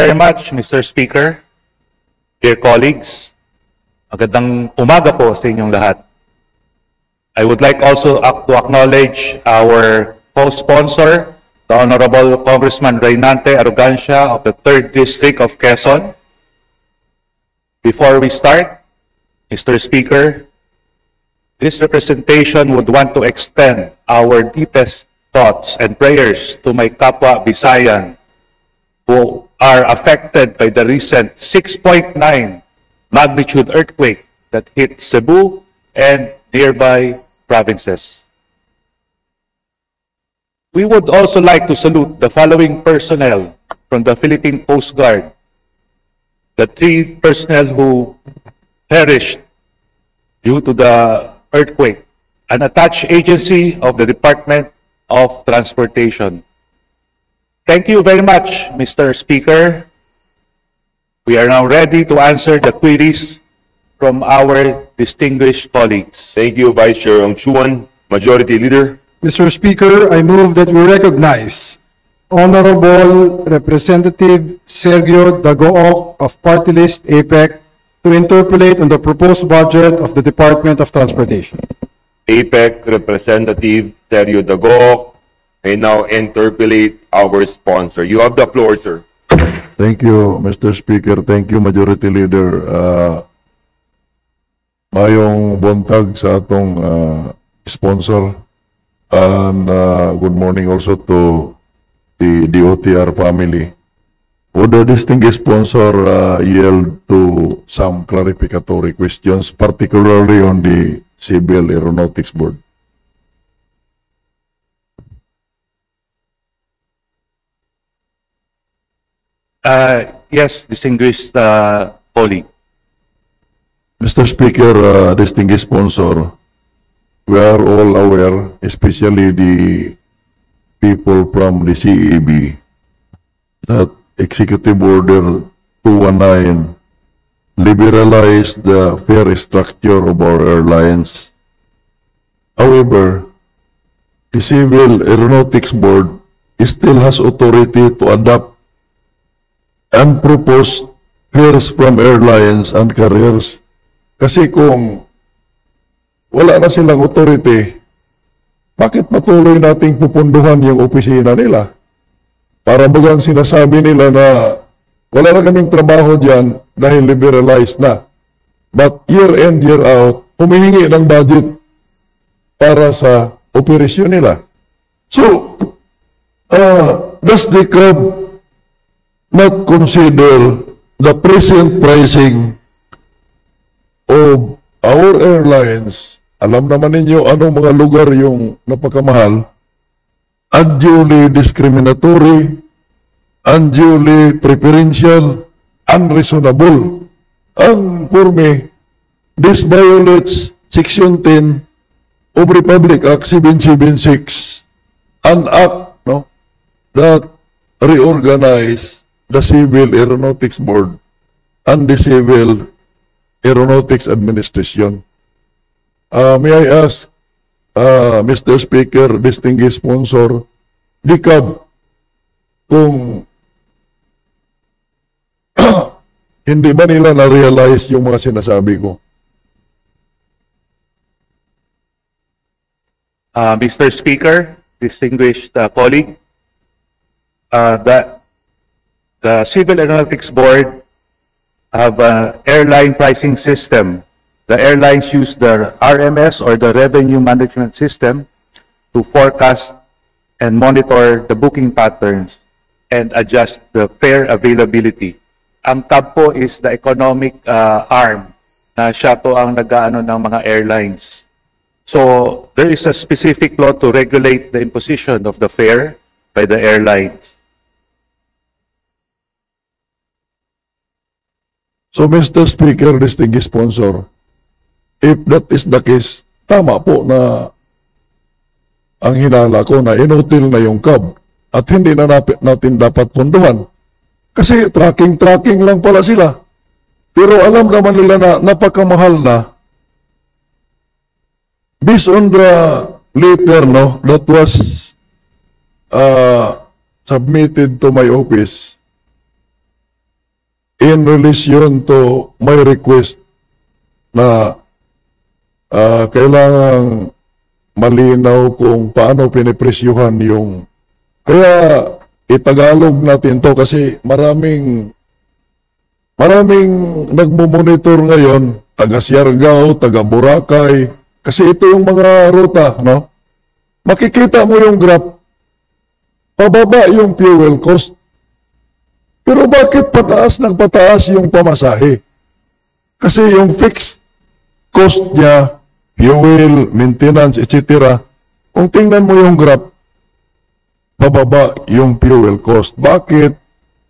very much, Mr. Speaker. Dear colleagues, magandang umaga po sa inyong lahat. I would like also to acknowledge our co-sponsor, the Honorable Congressman Reynante Arrogancia of the 3rd District of Quezon. Before we start, Mr. Speaker, this representation would want to extend our deepest thoughts and prayers to my kapwa Visayan who are affected by the recent 6.9 magnitude earthquake that hit Cebu and nearby provinces. We would also like to salute the following personnel from the Philippine Coast Guard, the 3 personnel who perished due to the earthquake, an attached agency of the Department of Transportation. Thank you very much, Mr. Speaker. We are now ready to answer the queries from our distinguished colleagues. Thank you, Vice Chair Ang Chuan. Majority Leader. Mr. Speaker, I move that we recognize Honorable Representative Sergio Dagook of Party List APEC to interpolate on the proposed budget of the Department of Transportation. APEC Representative Sergio Dagook may now interpolate our sponsor. You have the floor, sir. Thank you, Mr. Speaker. Thank you, Majority Leader. Mayong buntag sa atong sponsor. And good morning also to the DOTR family. Would the distinguished sponsor yield to some clarificatory questions, particularly on the Civil Aeronautics Board? Yes, distinguished colleague. Mr. Speaker, distinguished sponsor, we are all aware, especially the people from the CEB, that Executive Order 219 liberalized the fare structure of our airlines. However, the Civil Aeronautics Board still has authority to adopt and propose fares from airlines and carriers. Kasi kung wala na silang authority, bakit patuloy nating pupunduhan yung opisina nila? Para bagang sinasabi nila na wala na kaming trabaho dyan dahil liberalized na. But year in, year out, humihingi ng budget para sa operasyon nila. So, does the CAB not consider the present pricing of our airlines? Alam naman ninyo anong mga lugar yung napakamahal, unduly discriminatory, unduly preferential, unreasonable. And for me, this violates Section 10 of Republic Act 776, an act that reorganized the Civil Aeronautics Board and the Civil Aeronautics Administration. May I ask, Mr. Speaker, distinguished sponsor, the CAB, kung hindi ba nila na-realize yung mga sinasabi ko? Mr. Speaker, distinguished colleague, the Civil Aeronautics Board have an airline pricing system. The airlines use the RMS or the Revenue Management System to forecast and monitor the booking patterns and adjust the fare availability. Ang CAB po is the economic arm na siya po ang nag-aano ng mga airlines. So there is a specific law to regulate the imposition of the fare by the airlines. So, Mr. Speaker, distinguished sponsor, if that is the case, tama po na ang hinala ko na inutil na yung CAB at hindi na natin dapat punduhan. Kasi tracking lang pala sila. Pero alam naman nila na napakamahal na. Based on the letter that was submitted to my office, in relation to my request na kailangang malinaw kung paano pinipresyuhan yung... Kaya itagalog natin to kasi maraming nagmumonitor ngayon, taga Siargao, taga Boracay, kasi ito yung mga ruta, no? Makikita mo yung graph, pababa yung fuel cost. Pero bakit pataas yung pamasahe? Kasi yung fixed cost niya, fuel, maintenance, etc. Kung tingnan mo yung graph, pababa yung fuel cost. Bakit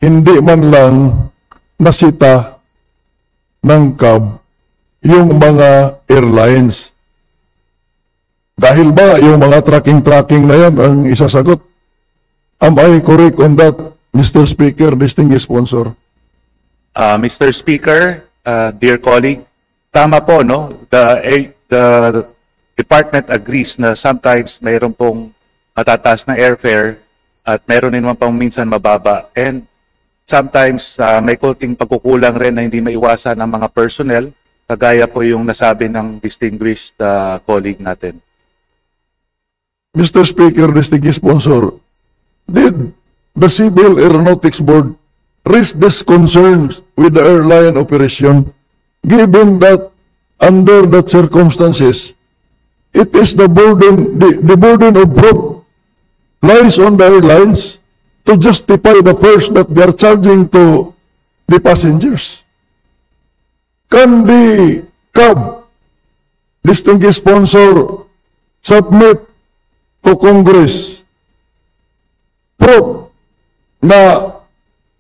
hindi man lang nasita ng CAB yung mga airlines? Dahil ba yung mga tracking na yan ang isasagot? Am I correct on that, Mr. Speaker, distinguished sponsor? Mr. Speaker, dear colleague, tama po, no? The department agrees na sometimes mayroon pong matataas na airfare at mayroon din naman pang minsan mababa. And sometimes may kunting pagkukulang rin na hindi maiwasan ng mga personnel, kagaya po yung nasabi ng distinguished colleague natin. Mr. Speaker, distinguished sponsor, did the Civil Aeronautics Board raise these concerns with the airline operation, given that under that circumstances, it is the burden of proof lies on the airlines to justify the fares that they are charging to the passengers? Can the CAB, distinguished sponsor, submit to Congress proof na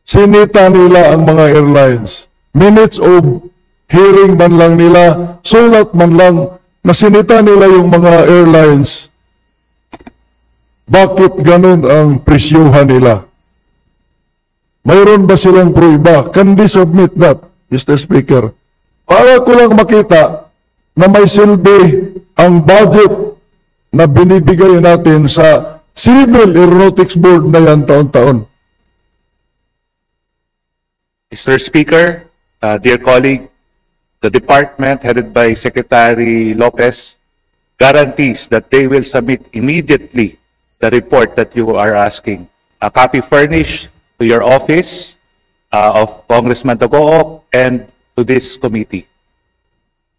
sinita nila ang mga airlines? Minutes of hearing man lang nila, sulat man lang na sinita nila yung mga airlines. Bakit ganun ang presyuhan nila? Mayroon ba silang pruiba? Can they submit that, Mr. Speaker? Para ko lang makita na may silbi ang budget na binibigay natin sa Civil Aeronautics Board na yan taon-taon. Mr. Speaker, dear colleague, the department headed by Secretary Lopez guarantees that they will submit immediately the report that you are asking. A copy furnished to your office of Congressman Dagook and to this committee.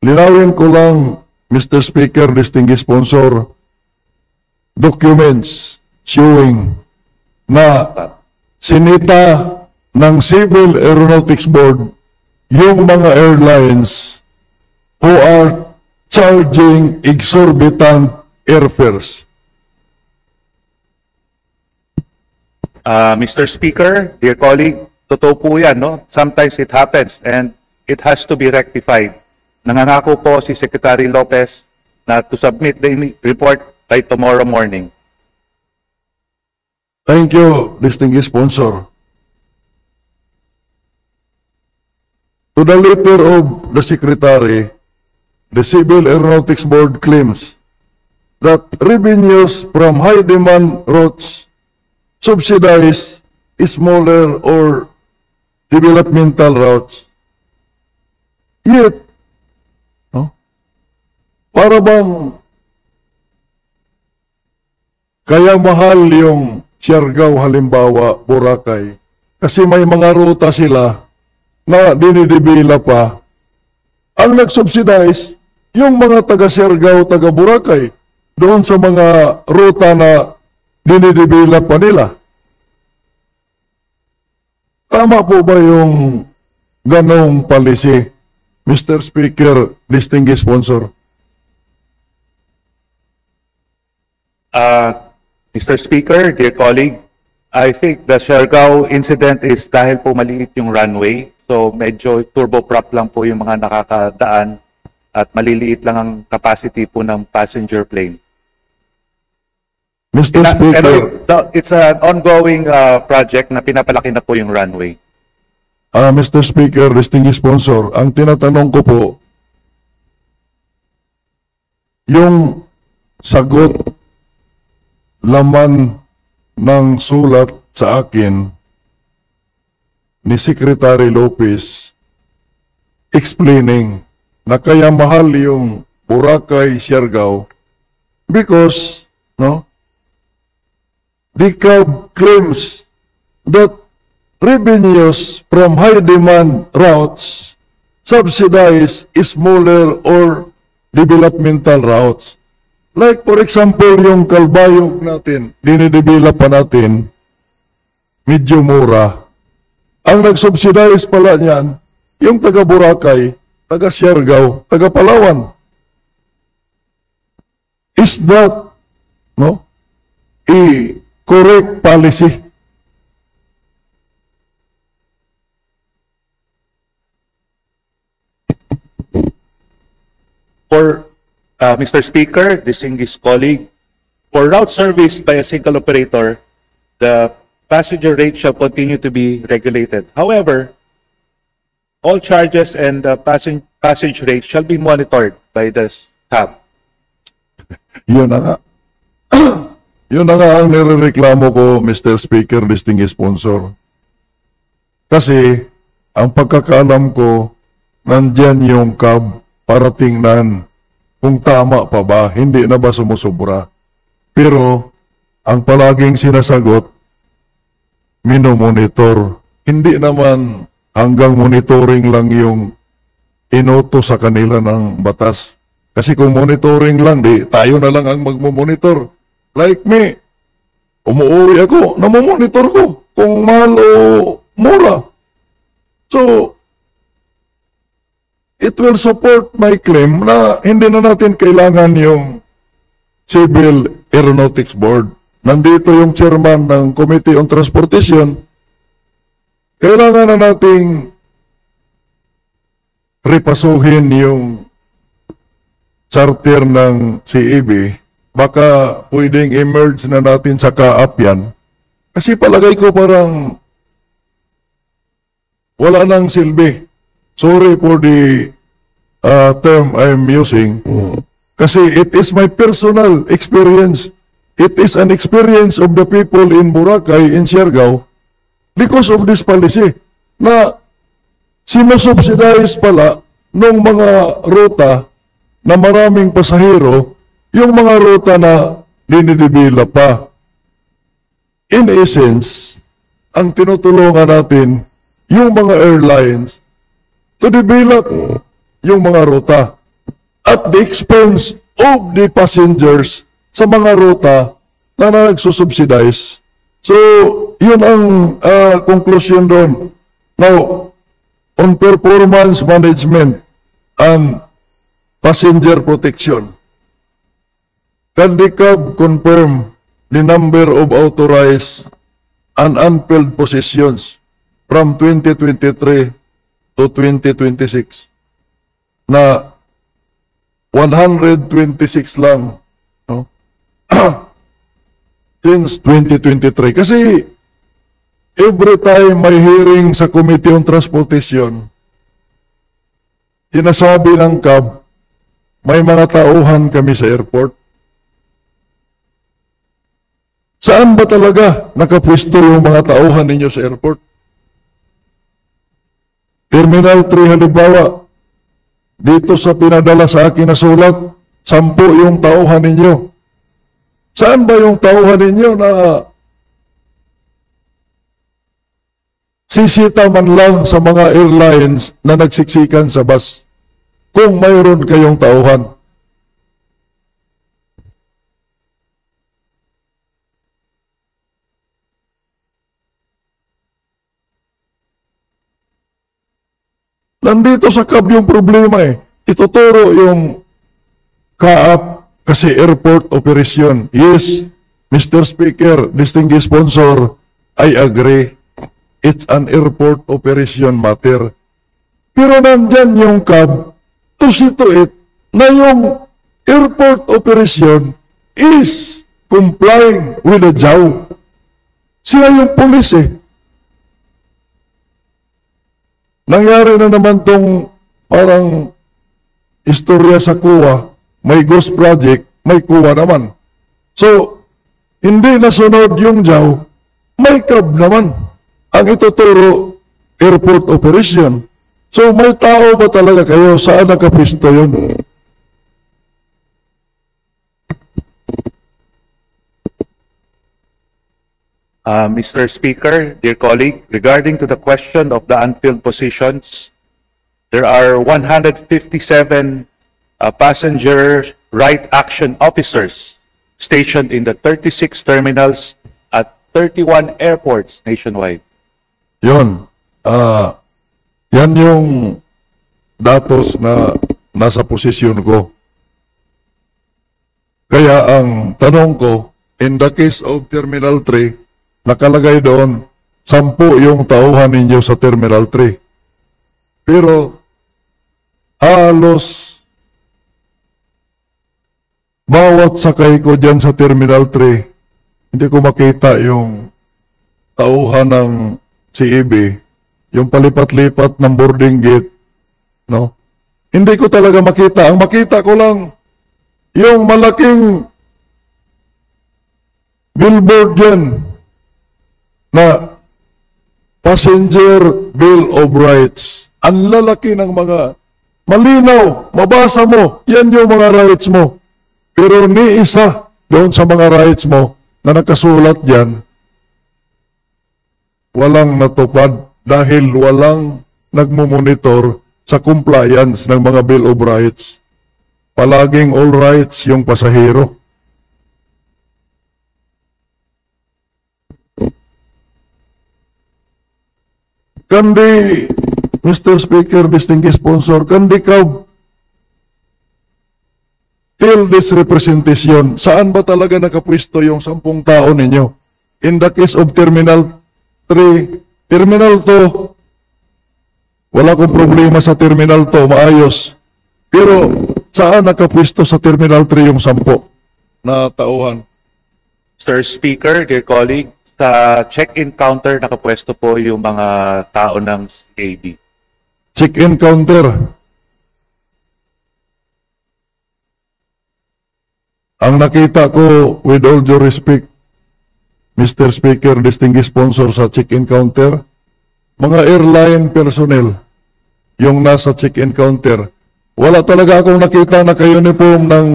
Linawin ko lang, Mr. Speaker, distinguished sponsor, documents showing na sinita ng Civil Aeronautics Board yung mga airlines who are charging exorbitant airfares. Mr. Speaker, dear colleague, totoo po yan, no? Sometimes it happens and it has to be rectified. Nangangako po si Secretary Lopez na to submit the report by tomorrow morning. Thank you, distinguished sponsor. To the letter of the Secretary, the Civil Aeronautics Board claims that revenues from high-demand routes subsidize smaller or developmental routes. Yet, no, para bang kaya mahal yung Siargao, halimbawa, Boracay, kasi may mga ruta sila na dinidibila pa. Ang nag-subsidize, yung mga taga Siargao, taga Boracay, doon sa mga ruta na dinidibila pa nila. Tama po ba yung ganong policy, Mr. Speaker, distinguished sponsor? Mr. Speaker, dear colleague, I think the Siargao incident is dahil po maliit yung runway. So medyo turboprop lang po yung mga nakakadaan at maliliit lang ang capacity po ng passenger plane. Mr. Speaker, It's an ongoing project na pinapalaki na po yung runway. Mr. Speaker, distinguished sponsor, ang tinatanong ko po, yung sagot, laman ng sulat sa akin, ni Secretary Lopez explaining na kaya mahal yung Boracay, Siargao because, no, the CAB claims that revenues from high demand routes subsidize smaller or developmental routes. Like for example, yung Kalbayog natin, dinidevelop pa natin, medyo mura. Ang nag-subsidize pala niyan, yung taga Boracay, taga Siargao, taga Palawan. Is that, no, a correct policy? For Mr. Speaker, distinguished colleague, for route service by a single operator, the passenger rate shall continue to be regulated. However, all charges and passage rates shall be monitored by the CAB. Yun na nga. Yun na nga ang nirereklamo ko, Mr. Speaker, distinguished sponsor. Kasi, ang pagkakaalam ko, nandyan yung CAB para tingnan kung tama pa ba, hindi na ba sumusobra. Pero, ang palaging sinasagot, minomonitor. Hindi naman hanggang monitoring lang yung inoto sa kanila ng batas. Kasi kung monitoring lang, di tayo na lang ang magmomonitor. Like me, umuwi ako, namomonitor ko kung mahal o mura. So, it will support my claim na hindi na natin kailangan yung Civil Aeronautics Board. Nandito yung chairman ng Committee on Transportation. Kailangan na nating repasuhin yung charter ng CAB. Baka pwedeng emerge na natin sa kaap yan. Kasi palagay ko parang wala nang silbi. Sorry for the term I'm using. Kasi it is my personal experience. It is an experience of the people in Boracay, in Siargao, because of this policy na sinusubsidize pala ng mga ruta na maraming pasahero, yung mga ruta na dinidibila pa. In essence, ang tinutulungan natin, yung mga airlines, to develop yung mga ruta at the expense of the passengers sa mga ruta na nagsusubsidize. So, yun ang conclusion doon. Now, on performance management and passenger protection, can the CAB confirm the number of authorized and unfilled positions from 2023 to 2026 na 126 lang, no? Since 2023. Kasi every time may hearing sa Committee on Transportation, sinasabi ng CAB, may mga tauhan kami sa airport. Saan ba talaga nakapwesto yung mga tauhan ninyo sa airport? Terminal 3 halimbawa, dito sa pinadala sa akin na sulat, 10 yung tauhan ninyo. Saan ba yung tauhan ninyo na sisita man lang sa mga airlines na nagsiksikan sa bus kung mayroon kayong tauhan? Nandito sa CAB yung problema eh. Ituturo yung CAAP kasi airport operation. Yes, Mr. Speaker, distinguished sponsor, I agree. It's an airport operation matter. Pero nandyan yung CAB to see to it na yung airport operation is complying with the JAW. Sila yung police eh. Nangyari na naman tong parang istorya sa kuwa, may ghost project, may kuwa naman. So, hindi nasunod yung JAW, may CAB naman. Ang ituturo, airport operation. So may tao ba talaga kayo? Saan nakapwesto yun? Mr. Speaker, dear colleague, regarding to the question of the unfilled positions, there are 157 passenger right action officers stationed in the 36 terminals at 31 airports nationwide. Yun. Yan yung datos na nasa posisyon ko. Kaya ang tanong ko, in the case of Terminal 3, nakalagay doon, 10 yung tauhan ninyo sa Terminal 3. Pero, halos bawat sakay ko dyan sa Terminal 3, hindi ko makita yung tauhan ng CEB, yung palipat-lipat ng boarding gate, no? Hindi ko talaga makita. Ang makita ko lang, yung malaking billboard dyan na Passenger Bill of Rights. Ang lalaki ng mga malinaw, mabasa mo, yan yung mga rights mo. Pero ni isa doon sa mga rights mo na nakasulat dyan, walang natupad dahil walang nagmumonitor sa compliance ng mga Bill of Rights. Palaging all rights yung pasahero. Kandi, Mr. Speaker, distinguished sponsor, kandi ka till this representation, saan ba talaga nakapwesto yung 10 tao ninyo? In the case of Terminal 3, Terminal 2, wala akong problema sa Terminal 2, maayos. Pero saan nakapwesto sa Terminal 3 yung 10 na tauhan? Mr. Speaker, dear colleague, sa check-in counter nakapwesto po yung mga tao ng CAB. Check-in counter. Ang nakita ko, with all due respect, Mr. Speaker, distinguished sponsor sa check-in counter, mga airline personnel, yung nasa check-in counter, wala talaga akong nakita na ka-uniform ng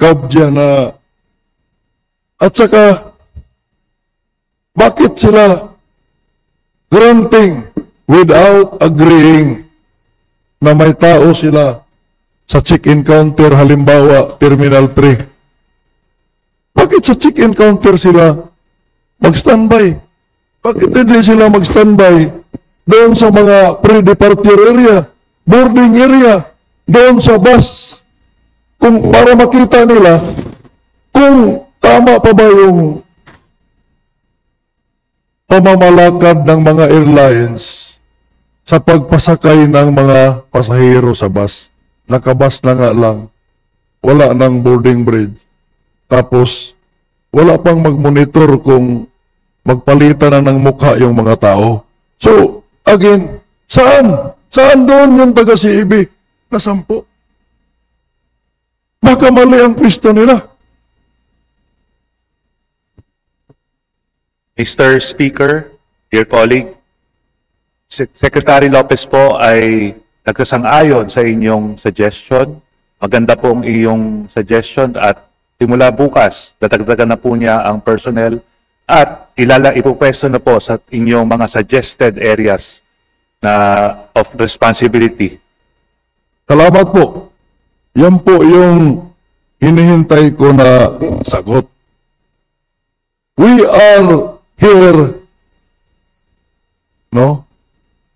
CAB dyan na, at saka, bakit sila granting without agreeing na may tao sila sa check-in counter, halimbawa, Terminal 3? Bakit sa check-in counter sila mag-standby? Bakit hindi sila mag-standby doon sa mga pre-departure area, boarding area, doon sa bus, kung para makita nila kung tama pa ba yung pamamalakad ng mga airlines sa pagpasakay ng mga pasahero sa bus. Nakabas na nga lang, wala nang boarding bridge. Tapos, wala pang mag-monitor kung magpalitan na ng mukha yung mga tao. So, again, saan? Saan doon yung taga-CEB na 10? Baka mali ang pwesto nila. Mr. Speaker, dear colleague, Secretary Lopez po ay nagsasang-ayon sa inyong suggestion. Maganda pong iyong suggestion at simula bukas, dadagdagan na po niya ang personnel at ipupwesto na po sa inyong mga suggested areas na of responsibility. Salamat po. Yan po yung hinihintay ko na sagot. We are here, no,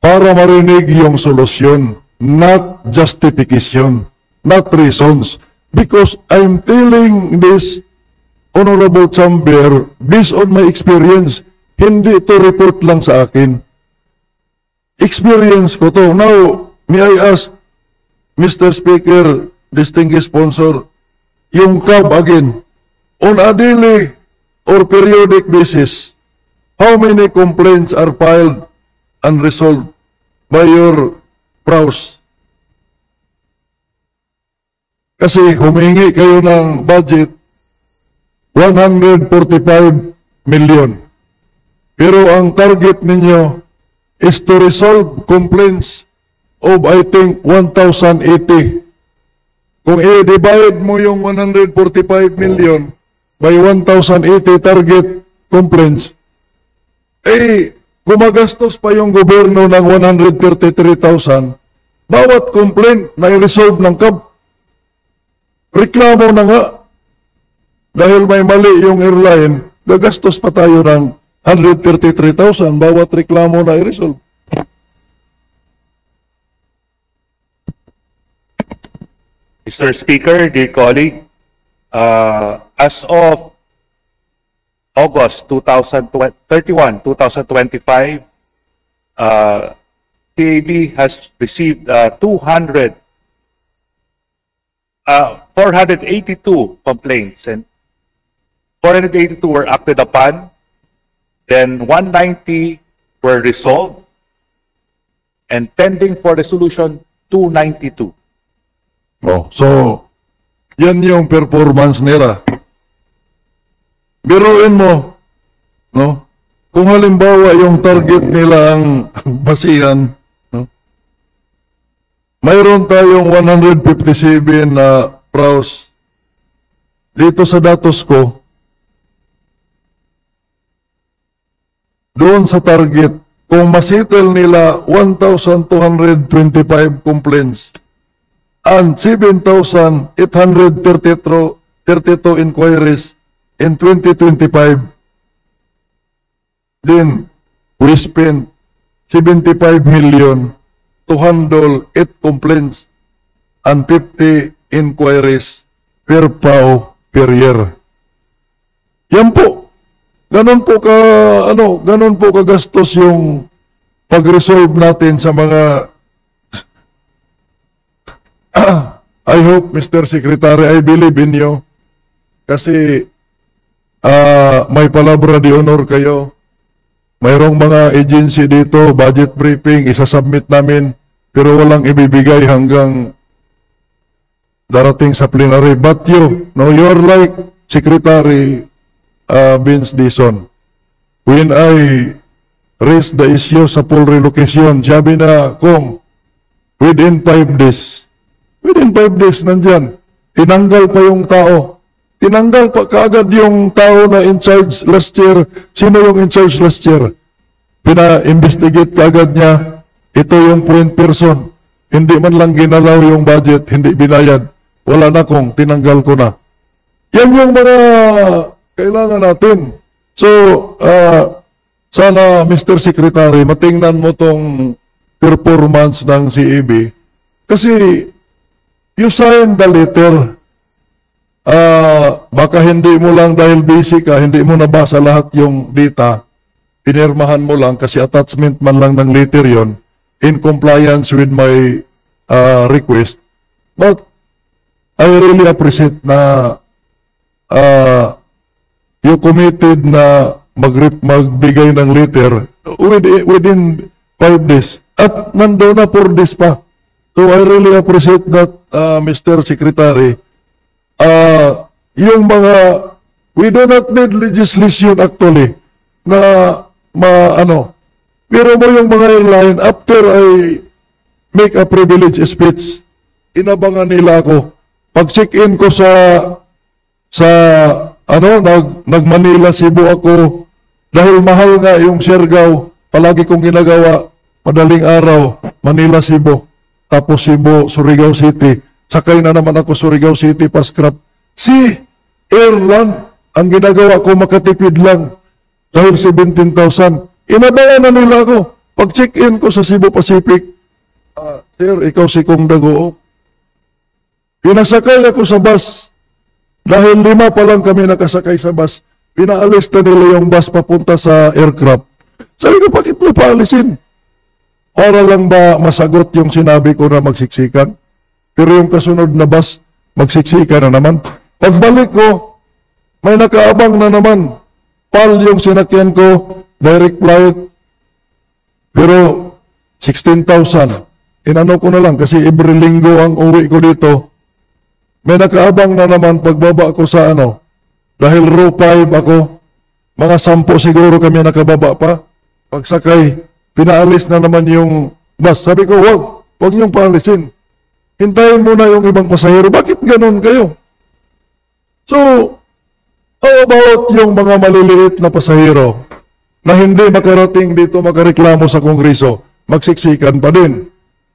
para marinig yung solusyon, not justification, not reasons. Because I'm telling this, Honorable Chamber, based on my experience, hindi to report lang sa akin. Experience ko to. Now, may I ask, Mr. Speaker, distinguished sponsor, yung CAB again, on a daily or periodic basis, how many complaints are filed and resolved by your PROWs? Kasi humingi kayo ng budget 145 million. Pero ang target ninyo is to resolve complaints of, I think, 1,080. Kung i-divide mo yung 145 million by 1,080 target complaints, gumagastos pa yung gobyerno ng 133,000 bawat complaint na i-resolve ng CAB. Reklamo na nga. Dahil may mali yung airline, gagastos pa tayo ng 133,000 bawat reklamo na i-resolve. Mr. Speaker, dear colleague, as of August 31, 2025, TAB has received 482 complaints, and 482 were acted upon, then 190 were resolved, and pending for resolution 292. Oh, so, yan yung performance nila. Biruin mo, no? Kung halimbawa yung target nila ang basihan, no? Mayroon tayong 157 na PRAOs. Dito sa datos ko, doon sa target, kung masettle nila 1,225 complaints, and 7,832 inquiries in 2025. Then, we spent 75 million to handle 8 complaints and 50 inquiries per PAO per year. Yan po. Ganon po kagastos yung pag-resolve natin sa mga I hope, Mr. Secretary, I believe in you. Kasi may palabra de honor kayo. Mayroong mga agency dito, budget briefing, isasubmit namin, pero walang ibibigay hanggang darating sa plenary. But you, no, you're like Secretary Vince Dizon. When I raised the issue sa full relocation, sabi na, kung within 5 days, nandyan. Tinanggal pa yung tao. Tinanggal pa kaagad yung tao na in charge last year. Sino yung in charge last year? Pina-investigate kaagad niya. Ito yung point person. Hindi man lang ginalaw yung budget, hindi binayad. Wala na kung tinanggal ko na. Yan yung mga kailangan natin. So, sana Mr. Secretary, matingnan mo tong performance ng CAB. Kasi, you sign the letter. Baka hindi mo lang dahil busy ka, hindi mo nabasa lahat yung data. Pinirmahan mo lang kasi attachment man lang ng letter yon in compliance with my request. But I really appreciate na you committed na magbigay ng letter within 5 days. At nandoon na 4 days pa. So I really appreciate that, Mr. Secretary. Yung mga, we do not need legislation actually, na, pero mo yung mga airline, after I make a privilege speech, inabangan nila ako. Pag-check-in ko nag-Manila, Cebu ako, dahil mahal nga yung Siargao, palagi kong ginagawa, madaling araw, Manila, Cebu. Tapos Cebu, Surigao City. Sakay na naman ako Surigao City, Pascrap. Si Airland, ang ginagawa ko makatipid lang dahil 17,000. Inabayan na nila ako. Pag check-in ko sa Cebu Pacific, sir, ikaw si Kong Dagook. Pinasakay ako sa bus. Dahil 5 pa lang kami nakasakay sa bus. Pinaalis na nila yung bus papunta sa aircraft. Sabi ko, bakit mo paalisin? Para lang ba masagot yung sinabi ko na magsiksikan? Pero yung kasunod na bus, magsiksikan na naman. Pagbalik ko, may nakaabang na naman. PAL yung sinakyan ko, direct flight. Pero 16,000. Inano ko na lang kasi every linggo ang uwi ko dito. May nakaabang na naman pagbaba ko sa Dahil row 5 ako, mga 10 siguro kami nakababa pa. Pagsakay, pinaalis na naman yung bus. Sabi ko, wag niyong paalisin. Hintayin muna yung ibang pasahero. Bakit ganun kayo? So, how about yung mga maliliit na pasahero na hindi makarating dito makareklamo sa Kongreso, magsiksikan pa din.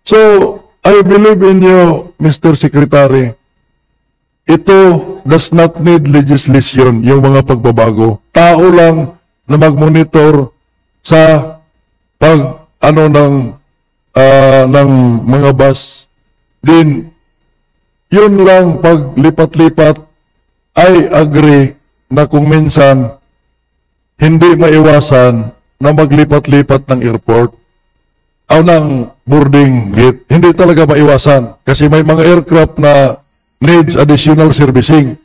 So, I believe in you, Mr. Secretary. Ito does not need legislation, yung mga pagbabago. Tao lang na mag-monitor sa ng mga bus. Din, yun lang pag lipat-lipat, I agree na kung minsan hindi maiwasan na maglipat-lipat ng airport o ng boarding gate. Hindi talaga maiwasan kasi may mga aircraft na needs additional servicing.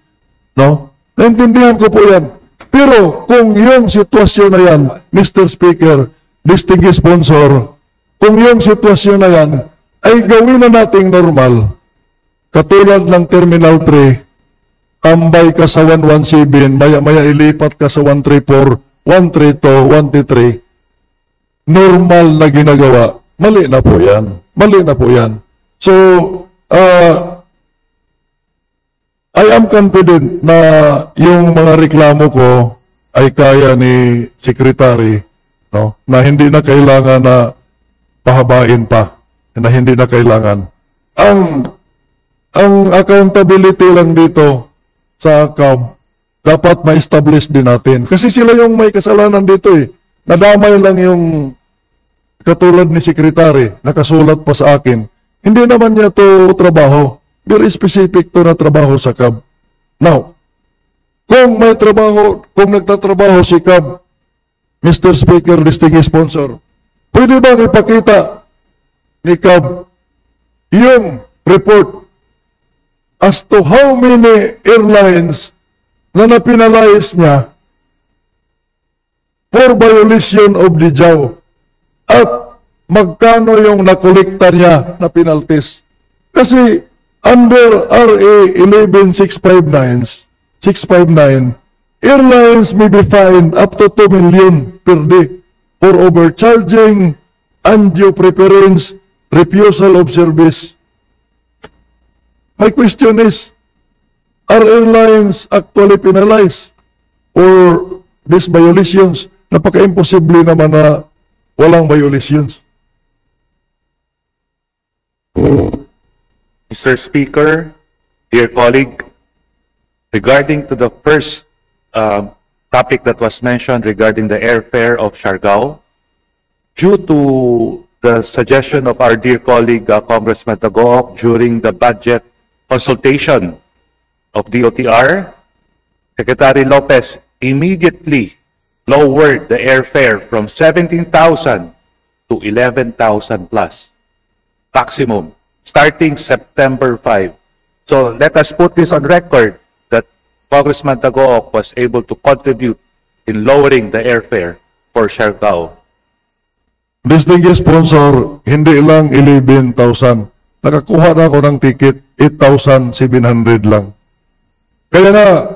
No? Naintindihan ko po yan. Pero kung yung sitwasyon na yan, Mr. Speaker, distinguished sponsor, kung yung sitwasyon na yan ay gawin na nating normal, katulad ng Terminal 3, tambay ka sa 117, maya-maya ilipat ka sa 134, 132, 133, normal na ginagawa, mali na po yan. Mali na po yan. So, I am confident na yung mga reklamo ko ay kaya ni Secretary, no? Na hindi na kailangan na pahabain pa, na hindi na kailangan. Ang accountability lang dito sa CAB, dapat ma-establish din natin. Kasi sila yung may kasalanan dito eh. Nadamay lang yung katulad ni Secretary, nakasulat pa sa akin. Hindi naman niya to trabaho. Very specific to na trabaho sa CAB. Now, kung may trabaho, kung nagtatrabaho si CAB, Mr. Speaker, distinguished sponsor, pwede bang ipakita ni CAB yung report as to how many airlines na napinalize niya for violation of the JAW at magkano yung nakolekta niya na penalties. Kasi under RA 11659, airlines may be fined up to 2 million per day for overcharging, undue preference, refusal of service. My question is, are airlines actually penalized for these violations? Napaka-imposible naman na walang violations. Mr. Speaker, dear colleague, regarding to the first topic that was mentioned regarding the airfare of Siargao, due to the suggestion of our dear colleague Congressman Tagook during the budget consultation of DOTR, Secretary Lopez immediately lowered the airfare from 17,000 to 11,000 plus maximum starting September 5. So let us put this on record that Congressman Tagook was able to contribute in lowering the airfare for Siargao. Distinguished sponsor, hindi lang 11,000. Nakakuha na ako ng ticket, 8,700 lang. Kaya na,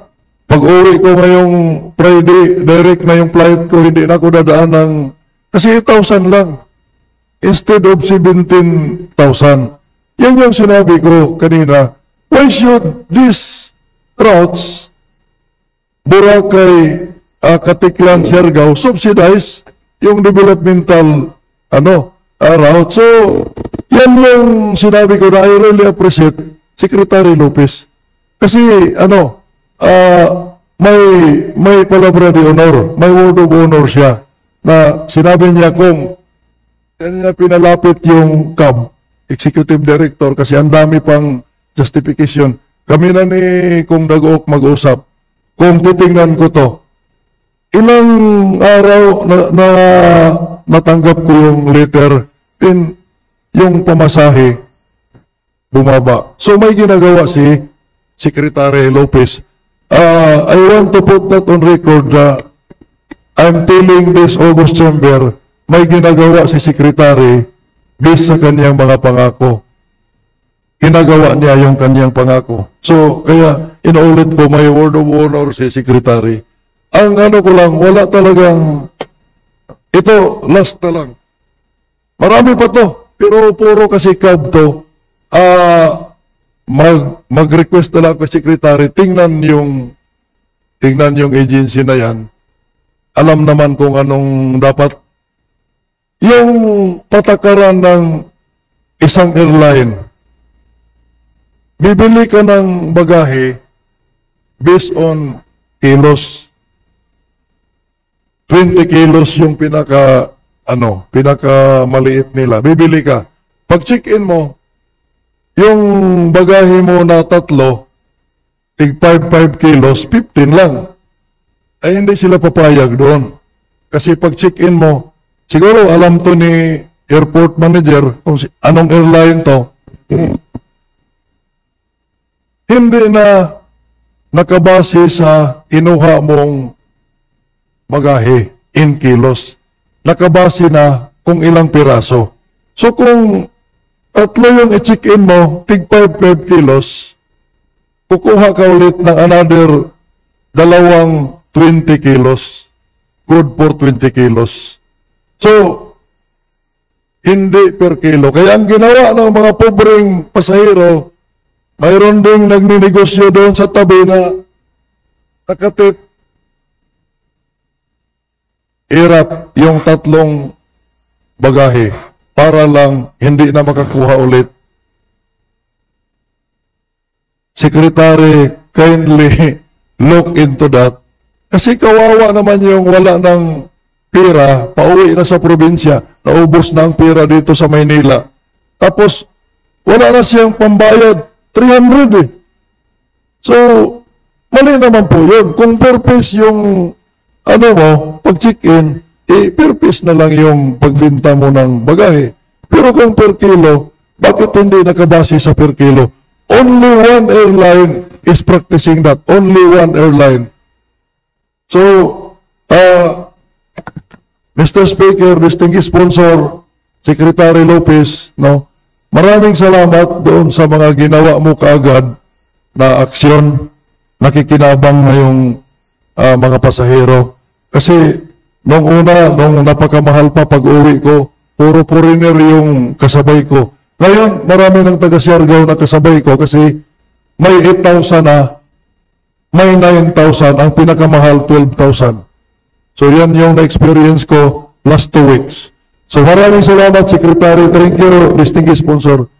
pag-uwi ko ngayong Friday, direct na yung flight ko, hindi na ako dadaan ng, kasi 8,000 lang. Instead of 17,000. Yan yung sinabi ko kanina. Why should these routes, Boracay, Katiklan, Siargao, subsidize yung developmental route? So, yan yung sinabi ko na I really appreciate Secretary Lopez. Kasi, may palabra de honor, may word of honor siya na sinabi niya kung kanya pinalapit yung CAB, Executive Director, kasi ang dami pang justification. Kami na ni Kung Dagook mag-usap. Kung titingnan ko to, ilang araw na natanggap ko yung letter, yung pamasahe, bumaba. So may ginagawa si Secretary Lopez. I want to put that on record na I'm telling this August Chamber, may ginagawa si Secretary based sa kanyang mga pangako. Ginagawa niya yung kanyang pangako. So, kaya inuulit ko, may word of honor si Secretary. Ang ko lang, wala talagang, ito, last na lang. Marami pa to. Pero puro kasi cab to. Mag-request na lang kay secretary, tingnan yung agency na yan. Alam naman kung anong dapat. Yung patakaran ng isang airline, bibili ka ng bagahe based on kilos. 20 kilos yung pinaka maliit nila. Bibili ka. Pag check-in mo, yung bagahe mo na 3, tig 5 kilos, 15 lang. Ay hindi sila papayag doon. Kasi pag check-in mo, siguro alam to ni airport manager kung anong airline to. Hindi na nakabase sa inuha mong bagahe in kilos. Nakabase na kung ilang piraso. So kung 3 yung i-check-in mo, tig 5 kilos, kukuha ka ulit ng another 20 kilos. Good for 20 kilos. So, hindi per kilo. Kaya ang ginawa ng mga pobreng pasahero, mayroon ding nagninegosyo doon sa tabi na nakatip. Irap yung 3 bagahe para lang hindi na makakuha ulit. Secretary, kindly look into that. Kasi kawawa naman yung wala ng pera, pauwi na sa probinsya, naubos na ang pera dito sa Maynila. Tapos, wala na siyang pambayad, 300 eh. So, mali naman po yun. Kung purpose yung, pag check-in, purpose na lang yung pagbinta mo ng bagahe. Pero kung per kilo, bakit hindi nakabase sa per kilo? Only one airline is practicing that. Only one airline. So, Mr. Speaker, distinguished sponsor, Secretary Lopez, maraming salamat doon sa mga ginawa mo kaagad na aksyon, nakikinabang na yung mga pasahero. Kasi nung napakamahal pa pag-uwi ko, puro foreigner yung kasabay ko. Ngayon, marami ng taga-Siargao na kasabay ko kasi may 8,000 na, may 9,000, ang pinakamahal 12,000. So yan yung na-experience ko last 2 weeks. So maraming salamat, Secretary. Thank you, distinguished sponsor.